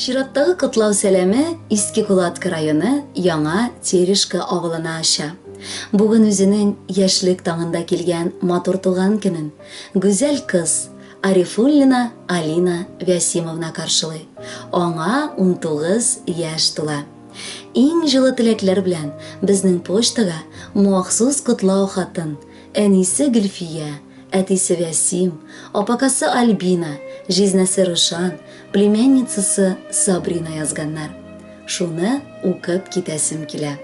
Шираттагы котлау сәләме Иске Кулатка районы Яңа Терешка авылына аша. Бүген үзенең яшьлек таңында килгән матур туган көнен гүзәл кыз Арифуллина Алина Вясимовна каршылый. Аңа 19 яшь тула. Иң җылы теләкләр белән безнең почтага махсус котлау хатын әнисе Гөлфия, әтисе Вясим, апакасы Альбина, җизнәсе Рушан, племянницасы Сабрина язганнар. Шуны укып китәсем килә.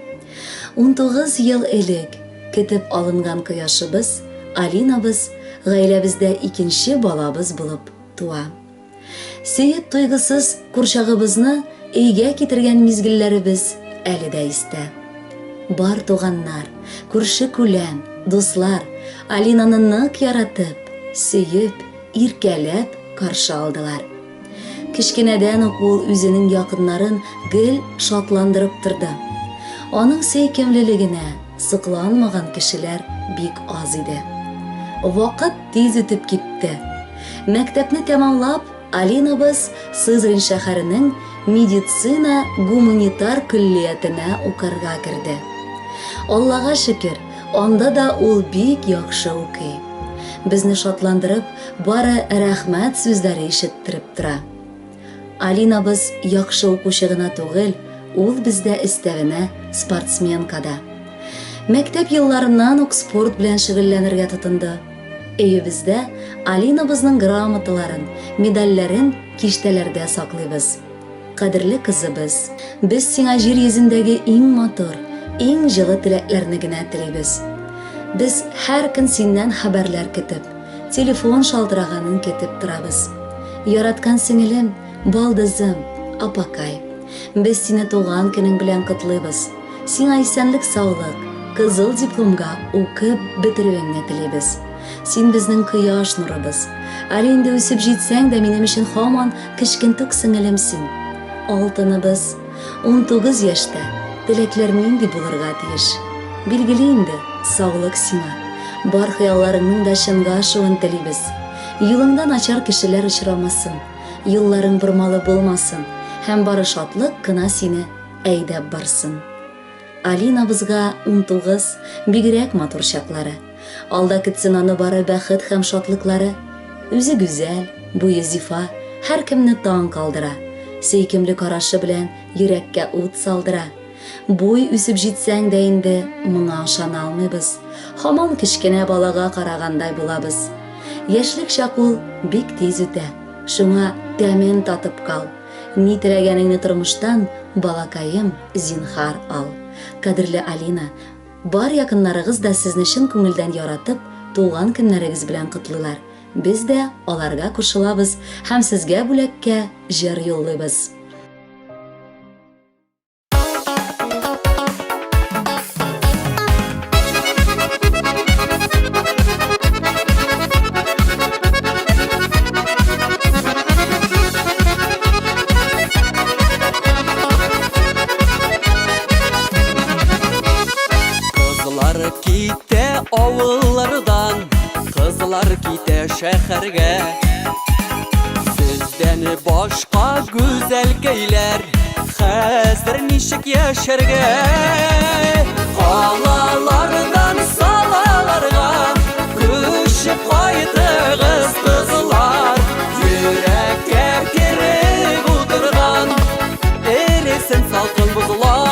19 ел элек көтеп алынган кояшыбыз Алинабыз гаиләбездә икенче балабыз булып туа. Сөеп туйгысыз курчагыбызны өйгә китергән мизгелләребез әле дә истә. Бар туганнар, күрше-күлән, дуслар Алинаны нык яратып, сөеп, иркәләп каршы алдылар. Кичкенәдән үк ул үзенең якыннарын гел шатландырып торды. Аның сөйкемлелегенә сокланмаган кешеләр бик аз иде. Вакыт тиз үтеп китте. Мәктәпне тәмамлап, Алинабыз Сызрань шәһәренең медицина гуманитар көллиятенә укырга керде. Аллага шөкер, анда да ул бик яхшы укый. Безне шатландырып, бары рәхмәт сүзләре ишеттереп тора. Алинабыз яхшы укучы гына түгел, ул бездә өстәвенә спортсменкада. Мәктәп елларыннан ук спорт белән шөгыльләнергә тотынды. Өебездә Алинабызның грамоталарын, медальләрен киштәләрдә саклыйбыз. Кадерле кызыбыз, без сиңа җир йөзендәге иң матур, иң җылы теләкләрне генә телибез. Без һәр көн синнән хәбәрләр көтеп, телефон шалтыраганын көтеп торабыз. Яраткан сеңелем, балдызым, апакай, без сине туган көнең белән котлыйбыз. Сиңа исәнлек, саулык, кызыл дипломга укып бетерүеңне телибез. Син безнең кояш нурыбыз. Әле инде үсеп җитсәң дә минем өчен һаман кечкентүк сеңелемсең. Алтыныбыз, 19 яшьтә теләкләр нинди булырга тиеш. Билгеле инде, саулык сиңа. Бар хыялларыңның да чынга ашуын телибез. Юлыңда начар кешеләр очрамасын, юлларың бормалы булмасын, һәм бары шатлык кына сине әйдәп барсын. Алинабызга 19 бигрәк матур чаклары. Алда көтсен аны бары бәхет һәм шатлыклары. Үзе гүзәл, буе зифа, һәр кемне таң калдыра. Сөйкемле карашы белән йөрәккә ут салдыра. Буй үсеп җитсәң дә инде моңа ышана алмыйбыз. Һаман кечкенә балага карагандай булабыз. Яшьлек чак ул бик тиз үтә. Шуңа тәмен татып кал. Ни теләгәнеңне тормыштан, балакаем, зинһар ал. Кадерле Алина, бар якыннарыгыз да сезне чын күңелдән яратып, туган көннәрегез белән котлыйлар. Без дә аларга кушылабыз һәм сезгә бүләккә җыр юллыйбыз. Китә авыллардан, кызлар китә шәһәргә. Сездән башка гүзәлкәйләр хәзер ничек яшәргә? Калалардан салаларга күчеп кайтыгыз кызлар. Йөрәккә кереп утырган эресен салкын бузлар.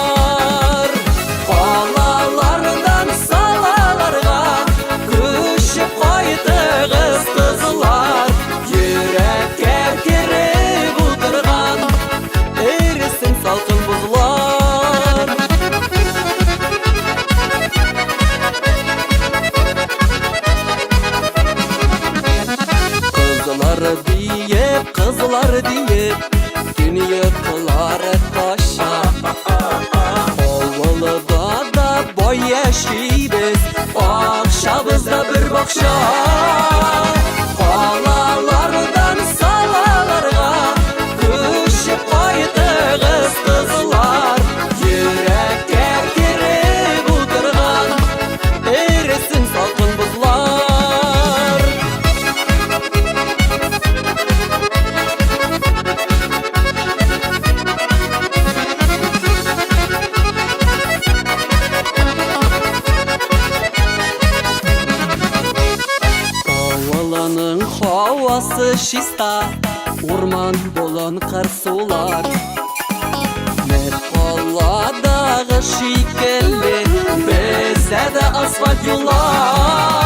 чиста, урман болон кырсулар. Мен қаладағы шикелле, безде асфальт юлар.